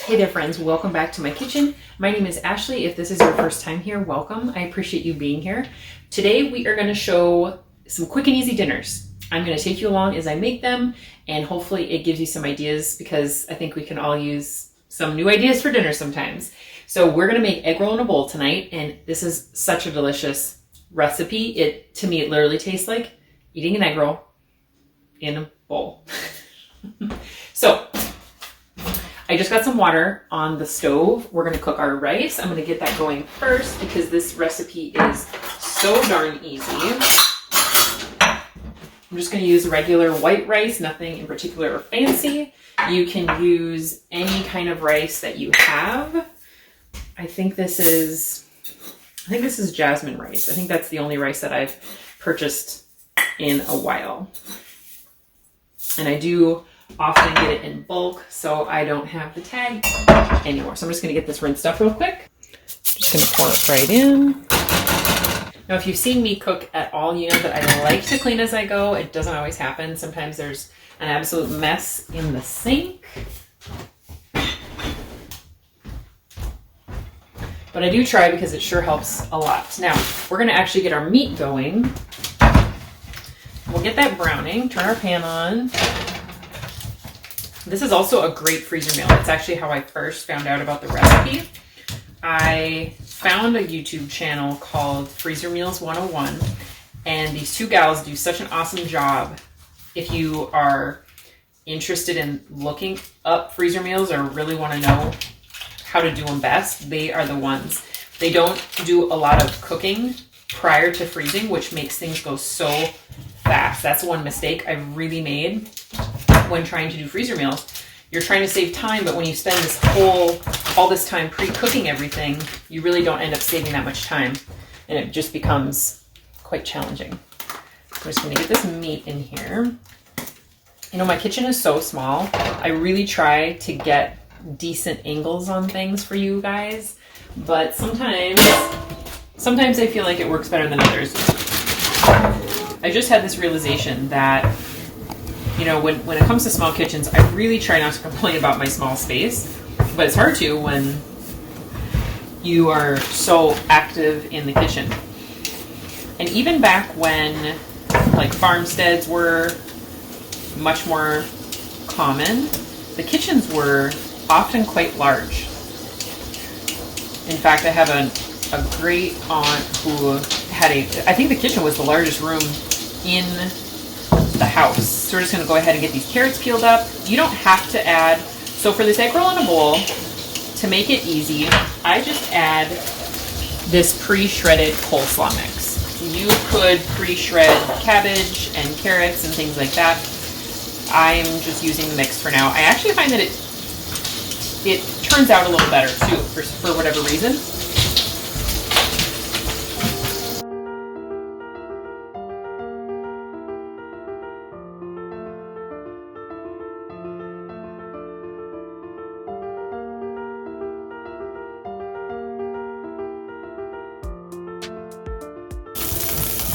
Hey there friends, welcome back to my kitchen. My name is Ashley. If this is your first time here, welcome. I appreciate you being here. Today we are going to show some quick and easy dinners. I'm going to take you along as I make them, and hopefully it gives you some ideas because I think we can all use some new ideas for dinner sometimes. So we're going to make egg roll in a bowl tonight, and this is such a delicious recipe. To me, it literally tastes like eating an egg roll in a bowl. So I just got some water on the stove. We're going to cook our rice. I'm going to get that going first because this recipe is so darn easy. I'm just going to use regular white rice, nothing in particular or fancy. You can use any kind of rice that you have. I think this is jasmine rice. I think that's the only rice that I've purchased in a while. And I do often get it in bulk, so I don't have the tag anymore. So I'm just going to get this rinsed up real quick. Just going to pour it right in. Now, if you've seen me cook at all, you know that I like to clean as I go. It doesn't always happen. Sometimes there's an absolute mess in the sink. But I do try because it sure helps a lot. Now, we're going to actually get our meat going. We'll get that browning, turn our pan on. This is also a great freezer meal. It's actually how I first found out about the recipe. I found a YouTube channel called Freezer Meals 101, and these two gals do such an awesome job. If you are interested in looking up freezer meals or really want to know how to do them best, they are the ones. They don't do a lot of cooking prior to freezing, which makes things go so fast. That's one mistake I really made when trying to do freezer meals. You're trying to save time, but when you spend all this time pre-cooking everything, you really don't end up saving that much time, and it just becomes quite challenging. I'm just going to get this meat in here. You know, my kitchen is so small. I really try to get decent angles on things for you guys, but sometimes I feel like it works better than others. I just had this realization that, you know, when it comes to small kitchens, I really try not to complain about my small space, but it's hard to when you are so active in the kitchen. And even back when like farmsteads were much more common, the kitchens were often quite large. In fact, I have a great aunt who had I think the kitchen was the largest room in the house. So we're just going to go ahead and get these carrots peeled up. You don't have to add, so for this egg roll in a bowl, to make it easy, I just add this pre-shredded coleslaw mix. You could pre-shred cabbage and carrots and things like that. I'm just using the mix for now. I actually find that it turns out a little better too, for whatever reason.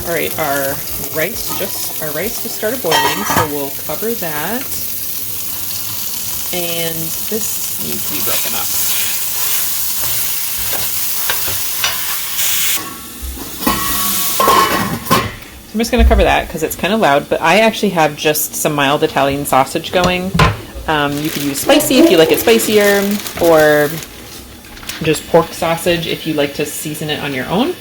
All right, our rice just started boiling, so we'll cover that. And this needs to be broken up. So I'm just going to cover that because it's kind of loud, but I actually have just some mild Italian sausage going. You could use spicy if you like it spicier, or just pork sausage if you like to season it on your own.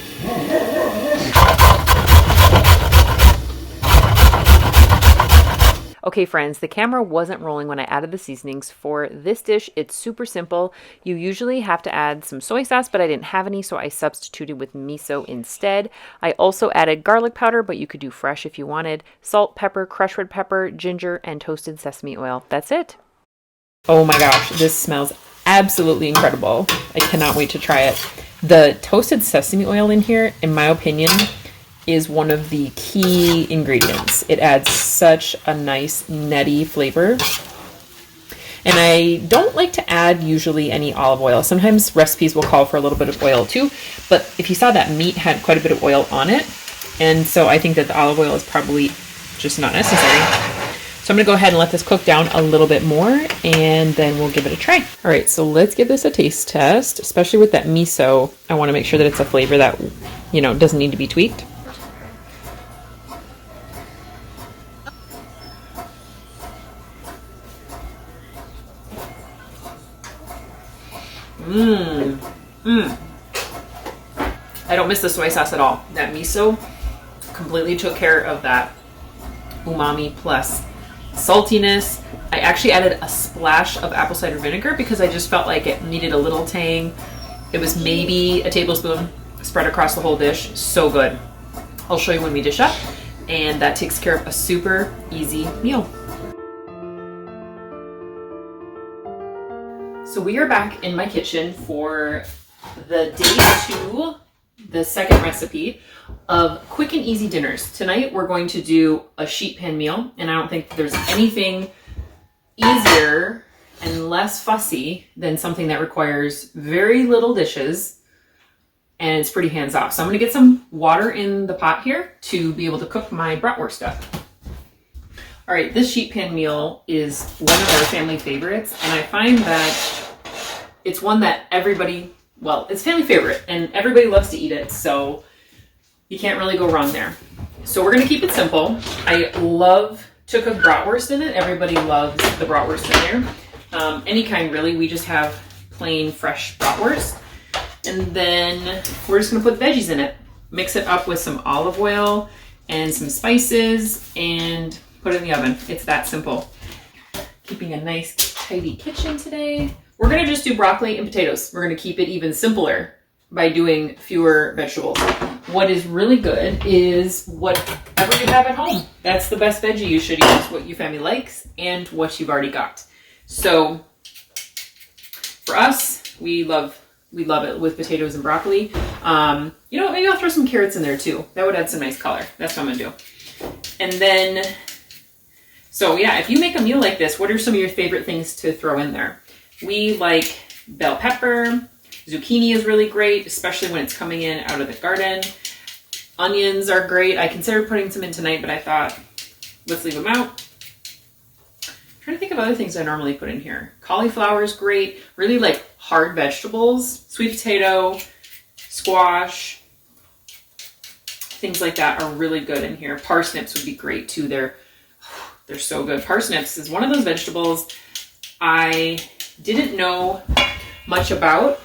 Okay friends, the camera wasn't rolling when I added the seasonings. For this dish, it's super simple. You usually have to add some soy sauce, but I didn't have any, so I substituted with miso instead. I also added garlic powder, but you could do fresh if you wanted, salt, pepper, crushed red pepper, ginger, and toasted sesame oil. That's it. Oh my gosh, this smells absolutely incredible. I cannot wait to try it. The toasted sesame oil in here, in my opinion, is one of the key ingredients. It adds such a nice nutty flavor. And I don't like to add usually any olive oil. Sometimes recipes will call for a little bit of oil too, but if you saw that meat had quite a bit of oil on it, and so I think that the olive oil is probably just not necessary. So I'm gonna go ahead and let this cook down a little bit more and then we'll give it a try. All right, so let's give this a taste test, especially with that miso. I wanna make sure that it's a flavor that, you know, doesn't need to be tweaked. I don't miss the soy sauce at all. That miso completely took care of that umami plus saltiness. I actually added a splash of apple cider vinegar because I just felt like it needed a little tang. It was maybe a tablespoon spread across the whole dish. So good. I'll show you when we dish up, and that takes care of a super easy meal. So we are back in my kitchen for the day 2, the second recipe of quick and easy dinners. Tonight we're going to do a sheet pan meal, and I don't think there's anything easier and less fussy than something that requires very little dishes and it's pretty hands off. So I'm gonna get some water in the pot here to be able to cook my bratwurst up. All right, this sheet pan meal is one of our family favorites, and I find that it's one that everybody, well, it's family favorite and everybody loves to eat it, so you can't really go wrong there. So we're gonna keep it simple. I love to cook bratwurst in it. Everybody loves the bratwurst in there. Any kind really, we just have plain fresh bratwurst. And then we're just gonna put veggies in it. Mix it up with some olive oil and some spices and put it in the oven. It's that simple. Keeping a nice tidy kitchen today. We're gonna just do broccoli and potatoes. We're gonna keep it even simpler by doing fewer vegetables. What is really good is whatever you have at home. That's the best veggie you should use, what your family likes and what you've already got. So for us, we love it with potatoes and broccoli. You know, maybe I'll throw some carrots in there too. That would add some nice color. That's what I'm gonna do. And then, so yeah, if you make a meal like this, what are some of your favorite things to throw in there? We like bell pepper. Zucchini is really great, especially when it's coming in out of the garden. Onions are great. I considered putting some in tonight, but I thought, let's leave them out. I'm trying to think of other things I normally put in here. Cauliflower is great. Really like hard vegetables. Sweet potato, squash, things like that are really good in here. Parsnips would be great too. They're so good. Parsnips is one of those vegetables I didn't know much about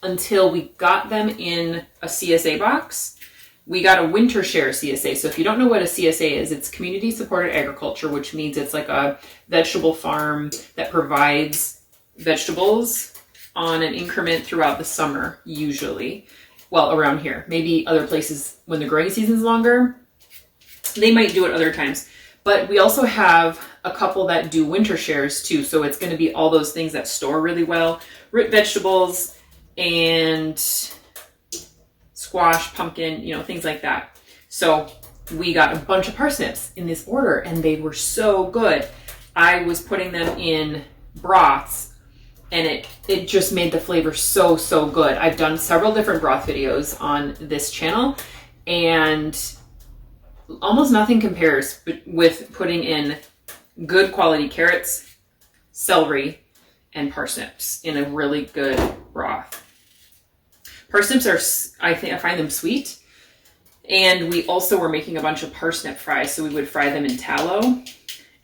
until we got them in a CSA box. We got a winter share CSA. So if you don't know what a CSA is, it's community supported agriculture, which means it's like a vegetable farm that provides vegetables on an increment throughout the summer, usually. Well, around here. Maybe other places when the growing season's longer, they might do it other times. But we also have a couple that do winter shares too. So it's going to be all those things that store really well. Root vegetables and squash, pumpkin, you know, things like that. So we got a bunch of parsnips in this order and they were so good. I was putting them in broths and it just made the flavor so good. I've done several different broth videos on this channel and almost nothing compares with putting in good quality carrots, celery, and parsnips in a really good broth. Parsnips are, I find them sweet. And we also were making a bunch of parsnip fries, so we would fry them in tallow,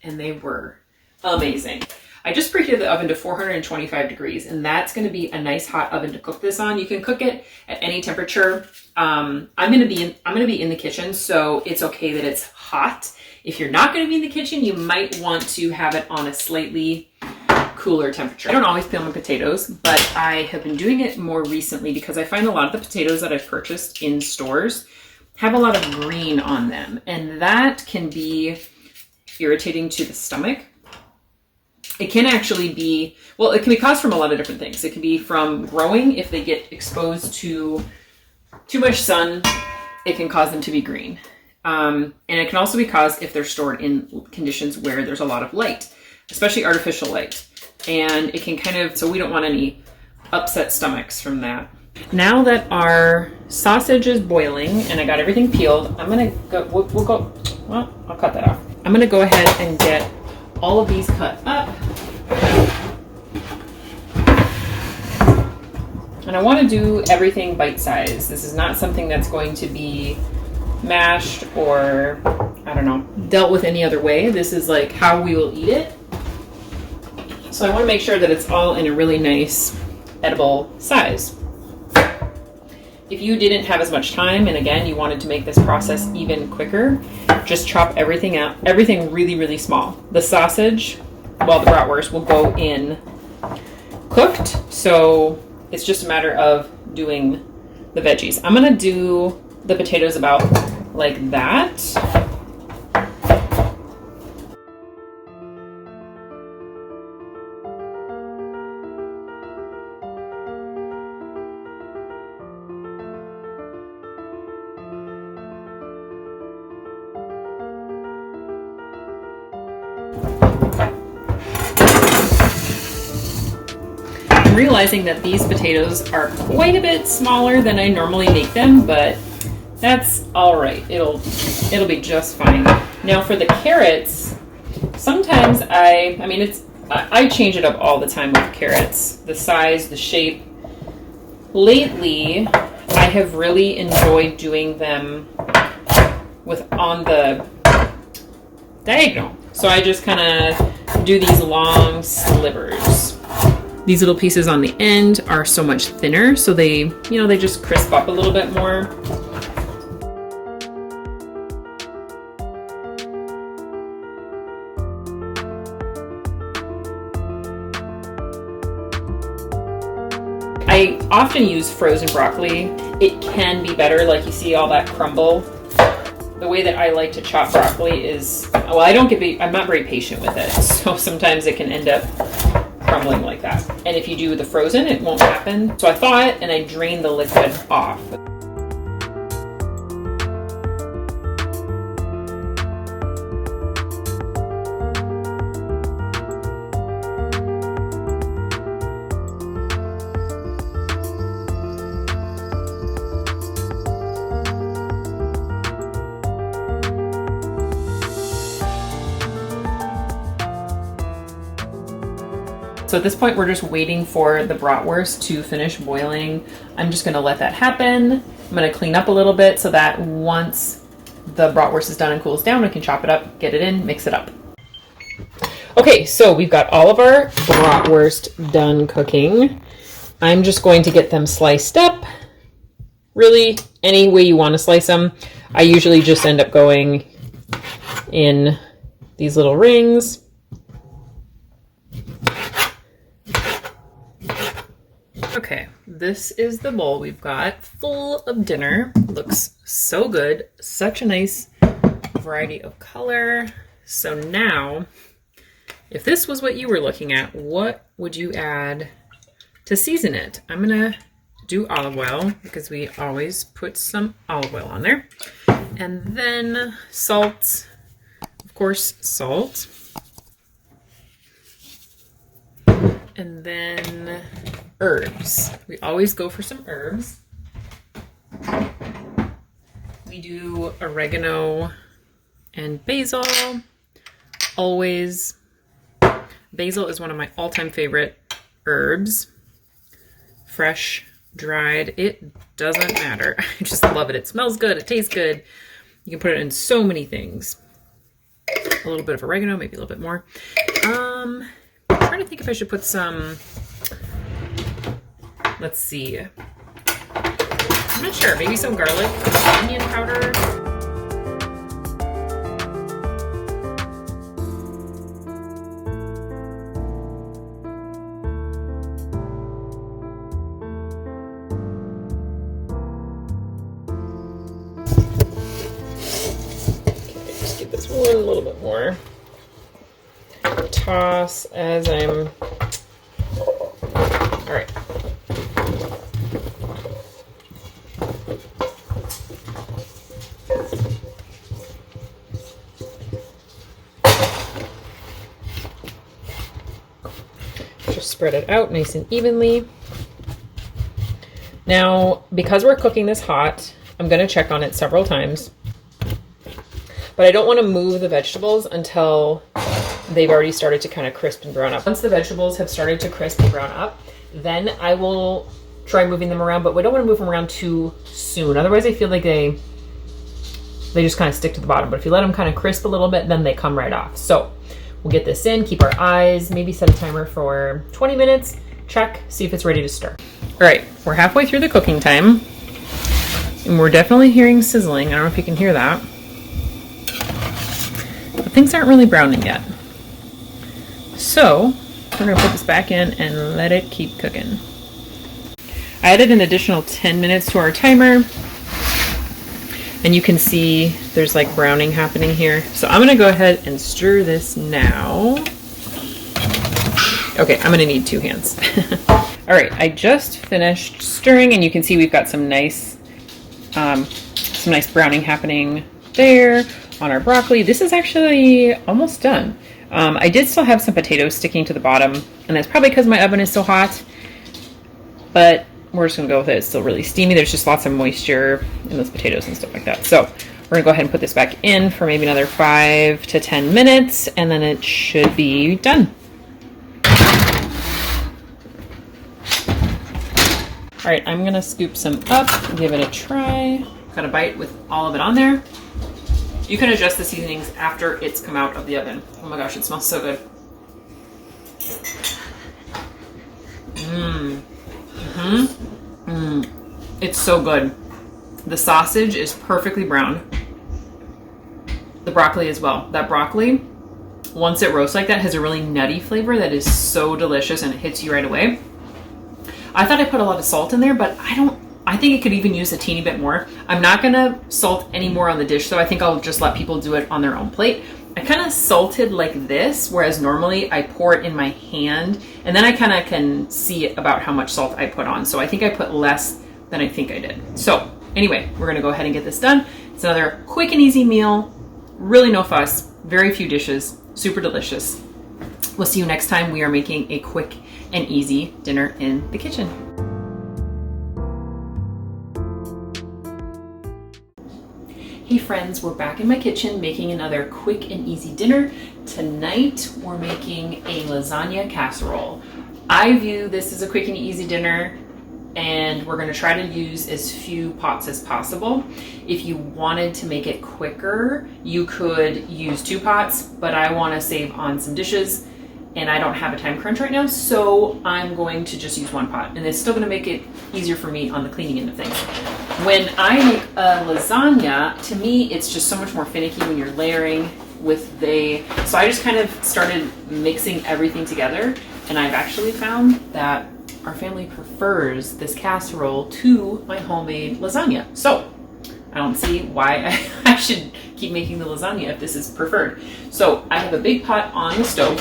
and they were amazing. I just preheated the oven to 425 degrees, and that's gonna be a nice hot oven to cook this on. You can cook it at any temperature. I'm gonna be in the kitchen, so it's okay that it's hot. If you're not gonna be in the kitchen, you might want to have it on a slightly cooler temperature. I don't always peel my potatoes, but I have been doing it more recently because I find a lot of the potatoes that I've purchased in stores have a lot of green on them, and that can be irritating to the stomach. It can actually be, well, it can be caused from a lot of different things. It can be from growing. If they get exposed to too much sun, it can cause them to be green. And it can also be caused if they're stored in conditions where there's a lot of light, especially artificial light. And it can kind of, so we don't want any upset stomachs from that. Now that our sausage is boiling and I got everything peeled, I'm gonna go, well, I'll cut that off. I'm gonna go ahead and get all of these cut up. And I want to do everything bite-sized. This is not something that's going to be mashed or, I don't know, dealt with any other way. This is like how we will eat it. So I want to make sure that it's all in a really nice edible size. If you didn't have as much time, and again, you wanted to make this process even quicker, just chop everything out, everything really, really small. The sausage, well, the bratwurst will go in cooked, so it's just a matter of doing the veggies. I'm gonna do the potatoes about like that. Realizing that these potatoes are quite a bit smaller than I normally make them, but that's all right. It'll be just fine. Now for the carrots, sometimes I change it up all the time with carrots, the size, the shape. Lately, I have really enjoyed doing them on the diagonal. So I just kind of do these long slivers. These little pieces on the end are so much thinner, so they just crisp up a little bit more. I often use frozen broccoli. It can be better, like you see all that crumble. The way that I like to chop broccoli is, well, I'm not very patient with it, so sometimes it can end up crumbling like that. And if you do the frozen, it won't happen. So I thaw it and I drain the liquid off. So at this point, we're just waiting for the bratwurst to finish boiling. I'm just gonna let that happen. I'm gonna clean up a little bit so that once the bratwurst is done and cools down, we can chop it up, get it in, mix it up. Okay, so we've got all of our bratwurst done cooking. I'm just going to get them sliced up. Really, any way you want to slice them. I usually just end up going in these little rings. Okay, this is the bowl we've got full of dinner. Looks so good. Such a nice variety of color. So now, if this was what you were looking at, what would you add to season it? I'm gonna do olive oil because we always put some olive oil on there. And then salt, of course, salt. And then herbs. We always go for some herbs. We do oregano and basil. Always. Basil is one of my all-time favorite herbs. Fresh, dried, it doesn't matter. I just love it. It smells good. It tastes good. You can put it in so many things. A little bit of oregano, maybe a little bit more. I'm trying to think if I should put some, let's see. I'm not sure. Maybe some garlic, onion powder. Okay, just give this one a little bit more. Toss as I'm, all right. Just spread it out nice and evenly. Now, because we're cooking this hot, I'm going to check on it several times, but I don't want to move the vegetables until they've already started to kind of crisp and brown up. Once the vegetables have started to crisp and brown up, then I will try moving them around, but we don't want to move them around too soon. Otherwise I feel like they just kind of stick to the bottom. But if you let them kind of crisp a little bit, then they come right off. So we'll get this in, keep our eyes, maybe set a timer for 20 minutes, check, see if it's ready to stir. All right, we're halfway through the cooking time, and we're definitely hearing sizzling. I don't know if you can hear that. But things aren't really browning yet. So we're gonna put this back in and let it keep cooking. I added an additional 10 minutes to our timer, and you can see there's like browning happening here. So I'm gonna go ahead and stir this now. Okay, I'm gonna need 2 hands. All right, I just finished stirring, and you can see we've got some nice browning happening there on our broccoli. This is actually almost done. I did still have some potatoes sticking to the bottom, and that's probably because my oven is so hot, but we're just gonna go with it. It's still really steamy. There's just lots of moisture in those potatoes and stuff like that. So we're gonna go ahead and put this back in for maybe another 5 to 10 minutes, and then it should be done. All right, I'm gonna scoop some up, give it a try. Got a bite with all of it on there. You can adjust the seasonings after it's come out of the oven. Oh my gosh, it smells so good. It's so good. The sausage is perfectly brown. The broccoli as well. That broccoli, once it roasts like that, has a really nutty flavor that is so delicious, and it hits you right away. I thought I put a lot of salt in there, but I think it could even use a teeny bit more. I'm not gonna salt any more on the dish, so I think I'll just let people do it on their own plate. I kind of salted like this, whereas normally I pour it in my hand, and then I kind of can see about how much salt I put on. So I think I put less than I think I did. So anyway, we're gonna go ahead and get this done. It's another quick and easy meal, really no fuss, very few dishes, super delicious. We'll see you next time we are making a quick and easy dinner in the kitchen. Hey friends, we're back in my kitchen making another quick and easy dinner. Tonight we're making a lasagna casserole. I view this as a quick and easy dinner, and we're going to try to use as few pots as possible. If you wanted to make it quicker, you could use 2 pots, but I want to save on some dishes, and I don't have a time crunch right now, so I'm going to just use 1 pot, and it's still going to make it easier for me on the cleaning end of things. When I make a lasagna, to me, it's just so much more finicky when you're layering with so I just kind of started mixing everything together, and I've actually found that our family prefers this casserole to my homemade lasagna. So I don't see why I should keep making the lasagna if this is preferred. So I have a big pot on the stove,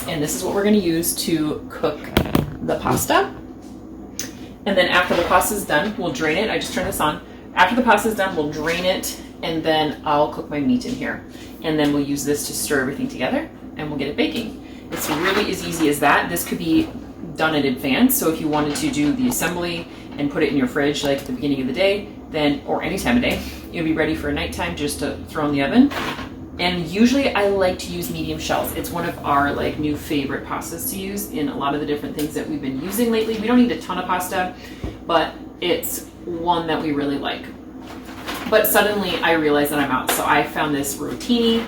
and this is what we're going to use to cook the pasta. And then after the pasta is done, we'll drain it. I just turned this on. After the pasta is done, we'll drain it, and then I'll cook my meat in here. And then we'll use this to stir everything together, and we'll get it baking. It's really as easy as that. This could be done in advance. So if you wanted to do the assembly and put it in your fridge like at the beginning of the day, then, or any time of day, it'll be ready for nighttime just to throw in the oven. And usually I like to use medium shells. It's one of our like new favorite pastas to use in a lot of the different things that we've been using lately. We don't need a ton of pasta, but it's one that we really like. But suddenly I realized that I'm out. So I found this rotini,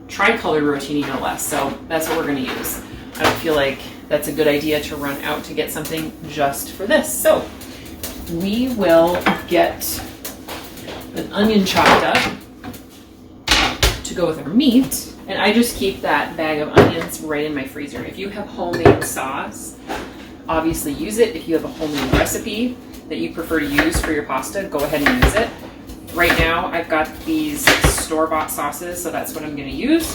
tri-colored rotini no less. So that's what we're gonna use. I don't feel like that's a good idea to run out to get something just for this. So we will get an onion chopped up to go with our meat. And I just keep that bag of onions right in my freezer. If you have homemade sauce, obviously use it. If you have a homemade recipe that you prefer to use for your pasta, go ahead and use it. Right now, I've got these store-bought sauces, so that's what I'm gonna use.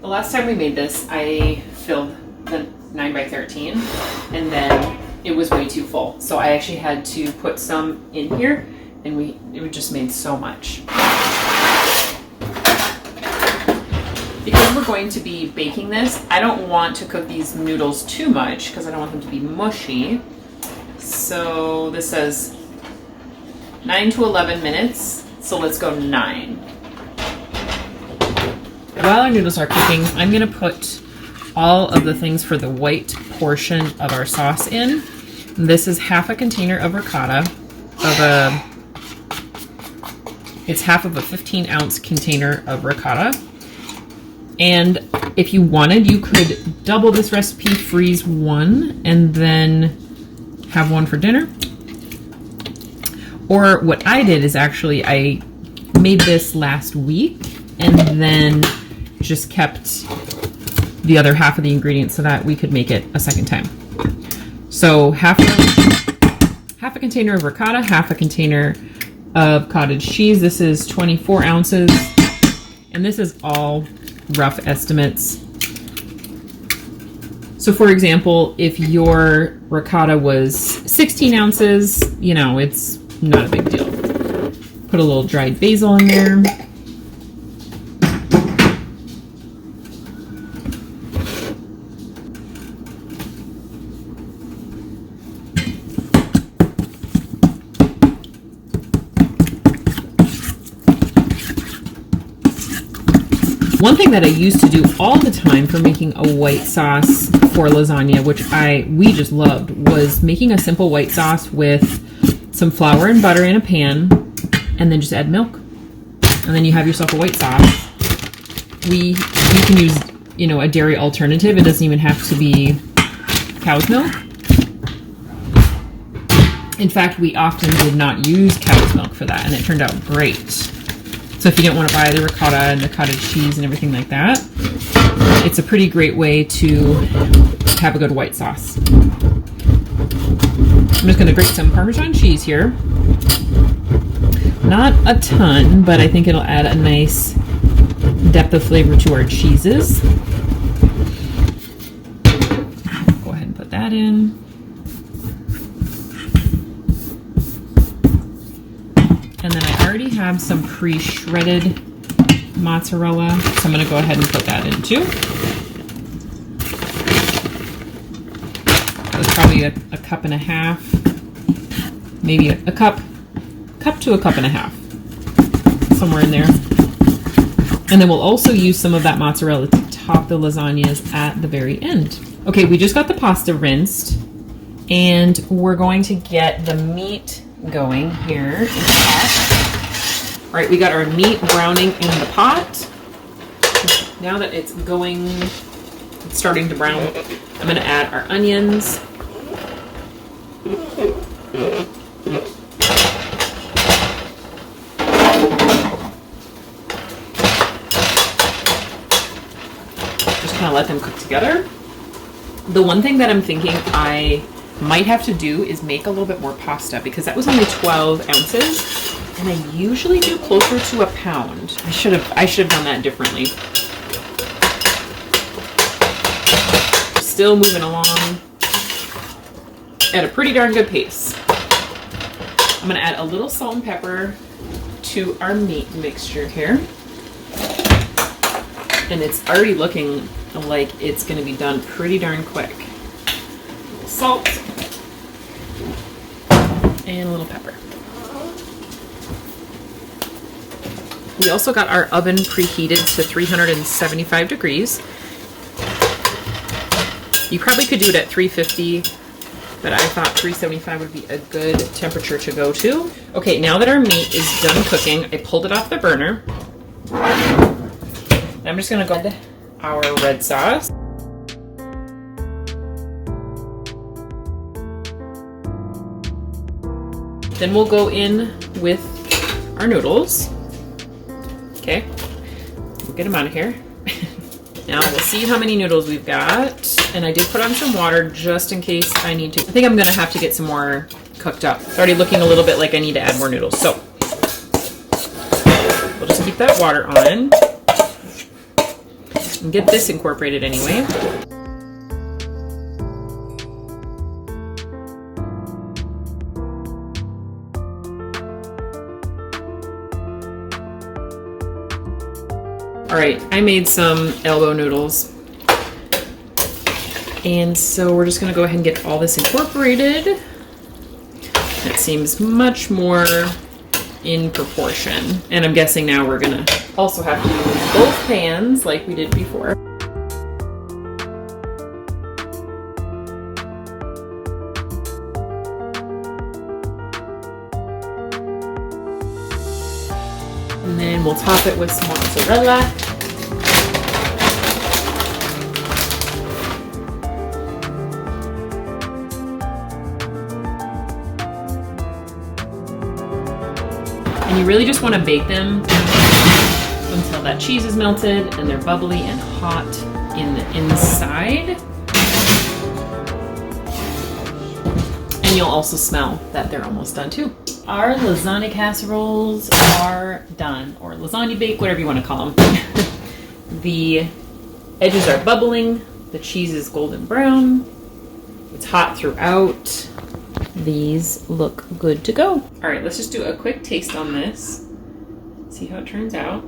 The last time we made this, I filled the 9x13, and then it was way too full. So I actually had to put some in here, and it just made so much. Because we're going to be baking this, I don't want to cook these noodles too much because I don't want them to be mushy. so this says 9 to 11 minutes. So let's go 9. While our noodles are cooking, I'm gonna put all of the things for the white portion of our sauce in. This is half a container of ricotta, it's half of a 15-ounce container of ricotta. And if you wanted, you could double this recipe, freeze one, and then have one for dinner. Or what I did is actually I made this last week and then just kept the other half of the ingredients so that we could make it a second time. So half a container of ricotta, half a container of cottage cheese. This is 24 ounces, and this is all rough estimates. So for example, if your ricotta was 16 ounces, you know, it's not a big deal. Put a little dried basil in there. One thing that I used to do all the time for making a white sauce for lasagna, which we just loved, was making a simple white sauce with some flour and butter in a pan, and then just add milk. And then you have yourself a white sauce. You can use, you know, a dairy alternative. It doesn't even have to be cow's milk. In fact, we often did not use cow's milk for that, and it turned out great. So if you didn't want to buy the ricotta and the cottage cheese and everything like that, it's a pretty great way to have a good white sauce. I'm just going to grate some Parmesan cheese here. Not a ton, but I think it'll add a nice depth of flavor to our cheeses. Go ahead and put that in. And then I already have some pre-shredded mozzarella, so I'm going to go ahead and put that in too. That's probably a cup and a half, maybe a cup to a cup and a half, somewhere in there. And then we'll also use some of that mozzarella to top the lasagnas at the very end. Okay, we just got the pasta rinsed, and we're going to get the meat going here in the pot. All right, we got our meat browning in the pot. Now that it's starting to brown, I'm going to add our onions. Just kind of let them cook together. The one thing that I'm thinking I might have to do is make a little bit more pasta, because that was only 12 ounces and I usually do closer to a pound. I should have done that differently. Still moving along at a pretty darn good pace. I'm going to add a little salt and pepper to our meat mixture here, and it's already looking like it's going to be done pretty darn quick. Salt and a little pepper. We also got our oven preheated to 375 degrees. You probably could do it at 350, but I thought 375 would be a good temperature to go to. Okay, now that our meat is done cooking, I pulled it off the burner. I'm just gonna go add our red sauce. Then we'll go in with our noodles. Okay, we'll get them out of here. Now we'll see how many noodles we've got. And I did put on some water just in case I need to. I think I'm gonna have to get some more cooked up. It's already looking a little bit like I need to add more noodles. So we'll just keep that water on and get this incorporated anyway. All right, I made some elbow noodles. And so we're just gonna go ahead and get all this incorporated. it seems much more in proportion. And I'm guessing now we're gonna also have to use both pans like we did before. And then we'll top it with some mozzarella. And you really just want to bake them until that cheese is melted and they're bubbly and hot in the inside. And you'll also smell that they're almost done too. Our lasagna casseroles are done, or lasagna bake, whatever you want to call them. The edges are bubbling, the cheese is golden brown, it's hot throughout. These look good to go. All right, let's just do a quick taste on this. See how it turns out.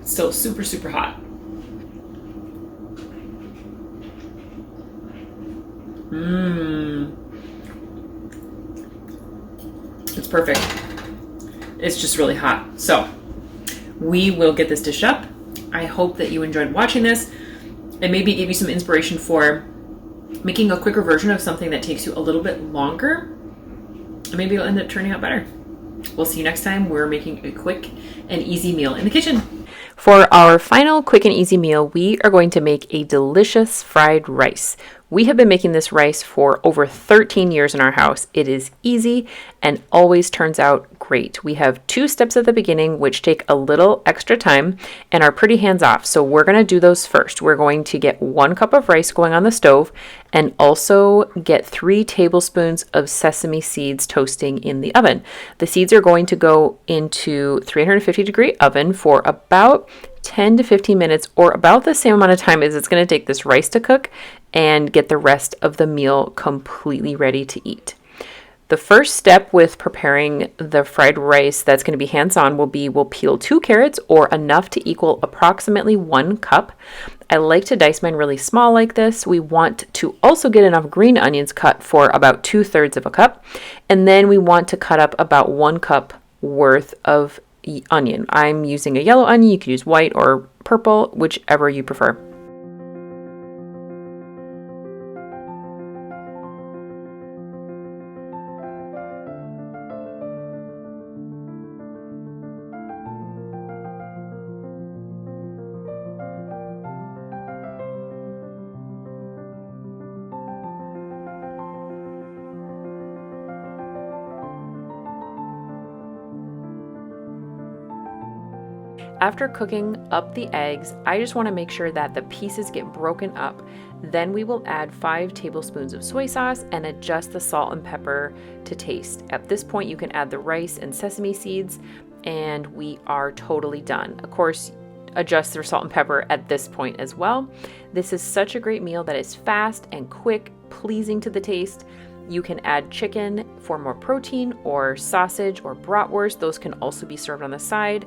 It's still super, super hot. It's perfect. It's just really hot. So we will get this dish up. I hope that you enjoyed watching this and maybe it gave you some inspiration for making a quicker version of something that takes you a little bit longer. And maybe it'll end up turning out better. We'll see you next time. We're making a quick and easy meal in the kitchen. For our final quick and easy meal, we are going to make a delicious fried rice. We have been making this rice for over 13 years in our house. It is easy and always turns out great. We have 2 steps at the beginning, which take a little extra time and are pretty hands-off. So we're going to do those first. We're going to get 1 cup of rice going on the stove and also get 3 tablespoons of sesame seeds toasting in the oven. The seeds are going to go into 350-degree oven for about 10 to 15 minutes, or about the same amount of time as it's going to take this rice to cook and get the rest of the meal completely ready to eat. The first step with preparing the fried rice that's going to be hands-on will be we'll peel 2 carrots, or enough to equal approximately 1 cup. I like to dice mine really small like this. We want to also get enough green onions cut for about 2/3 of a cup. And then we want to cut up about 1 cup worth of onion. I'm using a yellow onion. You could use white or purple, whichever you prefer. After cooking up the eggs, I just want to make sure that the pieces get broken up. Then we will add 5 tablespoons of soy sauce and adjust the salt and pepper to taste. At this point, you can add the rice and sesame seeds, and we are totally done. Of course, adjust your salt and pepper at this point as well. This is such a great meal that is fast and quick, pleasing to the taste. You can add chicken for more protein, or sausage or bratwurst. Those can also be served on the side.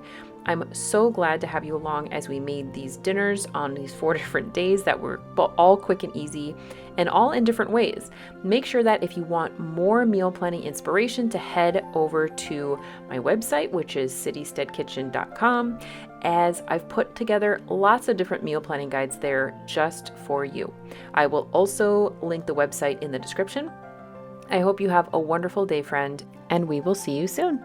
I'm so glad to have you along as we made these dinners on these 4 different days that were all quick and easy and all in different ways. Make sure that if you want more meal planning inspiration to head over to my website, which is citysteadkitchen.com, as I've put together lots of different meal planning guides there just for you. I will also link the website in the description. I hope you have a wonderful day, friend, and we will see you soon.